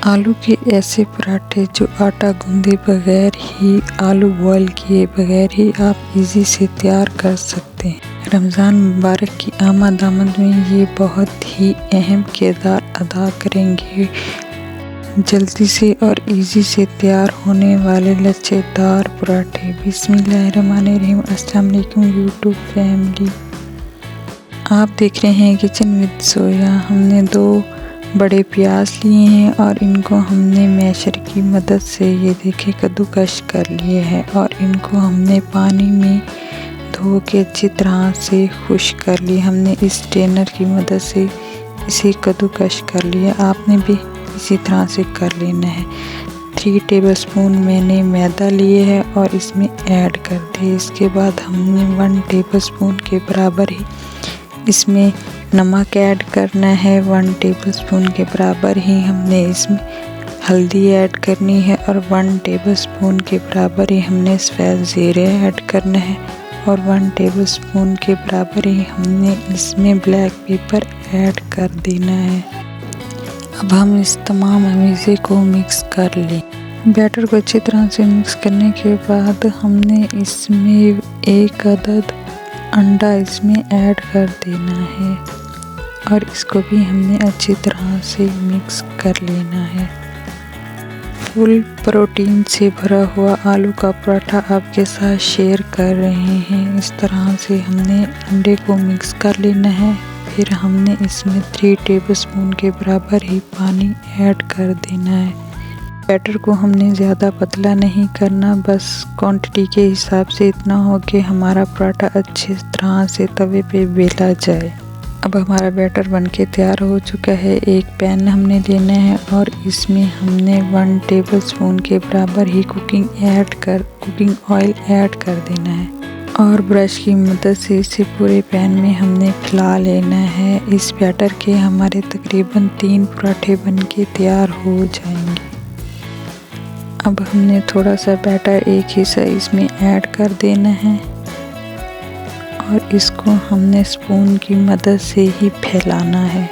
आलू के ऐसे पराठे जो आटा गूंदे बगैर ही, आलू बॉयल किए बगैर ही आप इजी से तैयार कर सकते हैं। रमज़ान मुबारक की आमद में ये बहुत ही अहम किरदार अदा करेंगे। जल्दी से और इजी से तैयार होने वाले लच्छेदार पराठे। बिस्मिल्लाहिर्रहमानिर्रहीम। अस्सलाम वालेकुम यूट्यूब फैमिली, आप देख रहे हैं किचन विद सोया। हमने 2 बड़े प्याज लिए हैं और इनको हमने मैशर की मदद से ये देखें कद्दूकश कर लिए हैं और इनको हमने पानी में धो के अच्छी तरह से खुश्क कर लिए। हमने इस स्ट्रेनर की मदद से इसे कद्दूकश कर लिया। आपने भी इसी तरह से कर लेना है। 3 टेबलस्पून मैंने मैदा लिए है और इसमें ऐड कर दिए। इसके बाद हमने 1 टेबलस्पून के बराबर ही इसमें नमक ऐड करना है। 1 टेबलस्पून के बराबर ही हमने इसमें हल्दी ऐड करनी है और 1 टेबलस्पून के बराबर ही हमने सफ़ेद ज़ीरा ऐड करना है और 1 टेबलस्पून के बराबर ही हमने इसमें ब्लैक पेपर ऐड कर देना है। अब हम इस तमाम अमीज़े को मिक्स कर लें। बैटर को अच्छी तरह से मिक्स करने के बाद हमने इसमें 1 अदद अंडा इसमें ऐड कर देना है और इसको भी हमने अच्छी तरह से मिक्स कर लेना है। फुल प्रोटीन से भरा हुआ आलू का पराठा आपके साथ शेयर कर रहे हैं। इस तरह से हमने अंडे को मिक्स कर लेना है। फिर हमने इसमें 3 टेबलस्पून के बराबर ही पानी ऐड कर देना है। बैटर को हमने ज़्यादा पतला नहीं करना, बस क्वांटिटी के हिसाब से इतना हो कि हमारा पराठा अच्छी तरह से तवे पे बेला जाए। अब हमारा बैटर बनके तैयार हो चुका है। एक पैन हमने लेना है और इसमें हमने 1 टेबलस्पून के बराबर ही कुकिंग ऑयल ऐड कर देना है और ब्रश की मदद से इसे पूरे पैन में हमने फैला लेना है। इस बैटर के हमारे तकरीबन 3 पराठे बनके तैयार हो जाएंगे। अब हमने थोड़ा सा बैटर एक हिस्सा इसमें ऐड कर देना है और इसको हमने स्पून की मदद से ही फैलाना है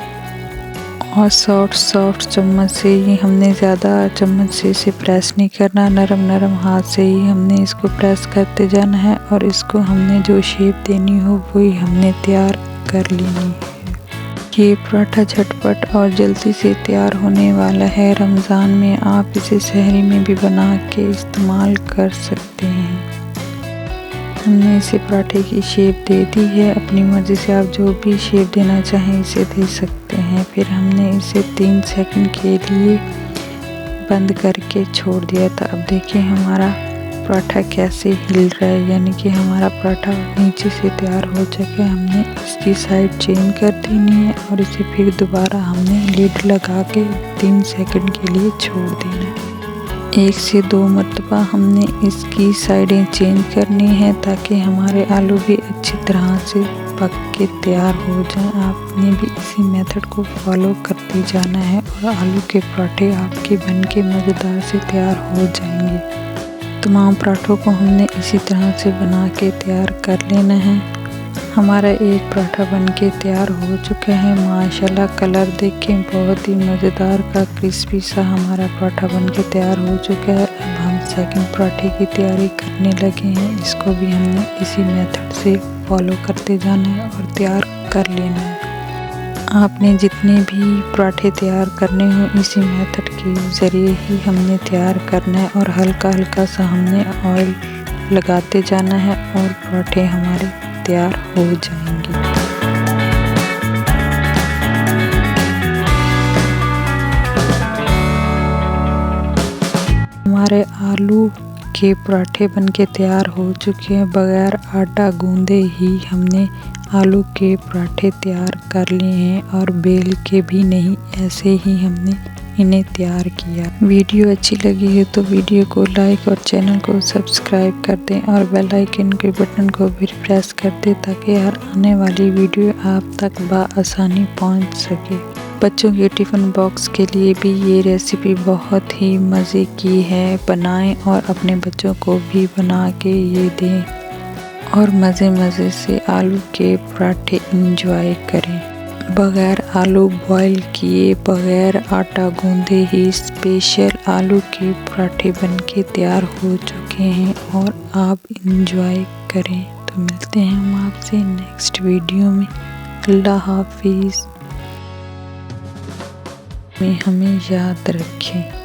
और सॉफ्ट चम्मच से ही, हमने ज़्यादा चम्मच से इसे प्रेस नहीं करना, नरम हाथ से ही हमने इसको प्रेस करते जाना है और इसको हमने जो शेप देनी हो वही हमने तैयार कर लेनी है। ये पराठा झटपट और जल्दी से तैयार होने वाला है। रमज़ान में आप इसे सहरी में भी बना के इस्तेमाल कर सकते हैं। हमने इसे पराठे की शेप दे दी है। अपनी मर्ज़ी से आप जो भी शेप देना चाहें इसे दे सकते हैं। फिर हमने इसे 3 सेकंड के लिए बंद करके छोड़ दिया था। अब देखिए हमारा पराठा कैसे हिल रहा है, यानी कि हमारा पराठा नीचे से तैयार हो चुका है। हमने इसकी साइड चेंज कर देनी है और इसे फिर दोबारा हमने लिड लगा के 3 सेकंड के लिए छोड़ देना है। 1 से 2 मरतबा हमने इसकी साइडें चेंज करनी है ताकि हमारे आलू भी अच्छी तरह से पक के तैयार हो जाएं। आपने भी इसी मेथड को फॉलो करते जाना है और आलू के पराठे आपके बन के मज़ेदार से तैयार हो जाएंगे। तमाम पराठों को हमने इसी तरह से बना के तैयार कर लेना है। हमारा एक पराठा बनके तैयार हो चुका है। माशाल्लाह कलर देखें, बहुत ही मज़ेदार का क्रिस्पी सा हमारा पराठा बनके तैयार हो चुका है। अब हम सेकंड पराठे की तैयारी करने लगे हैं। इसको भी हमने इसी मेथड से फॉलो करते जाना है और तैयार कर लेना है। आपने जितने भी पराठे तैयार करने हो इसी मेथड के ज़रिए ही हमने तैयार करना है और हल्का सा हमने ऑयल लगाते जाना है और पराठे हमारे तैयार हो जाएंगे। हमारे आलू के पराठे बनके तैयार हो चुके हैं। बगैर आटा गूंदे ही हमने आलू के पराठे तैयार कर लिए हैं और बेल के भी नहीं, ऐसे ही हमने इन्हें तैयार किया। वीडियो अच्छी लगी है तो वीडियो को लाइक और चैनल को सब्सक्राइब कर दें और बेल आइकन के बटन को भी प्रेस कर दें ताकि हर आने वाली वीडियो आप तक बआसानी पहुंच सके। बच्चों के टिफ़िन बॉक्स के लिए भी ये रेसिपी बहुत ही मज़े की है। बनाएं और अपने बच्चों को भी बना के ये दें और मज़े से आलू के पराठे एंजॉय करें। बगैर आलू बॉईल किए, बगैर आटा गूंदे ही स्पेशल आलू के पराठे बनके तैयार हो चुके हैं और आप इंजॉय करें। तो मिलते हैं हम आपसे नेक्स्ट वीडियो में। अल्लाह हाफिज़। में हमें याद रखें।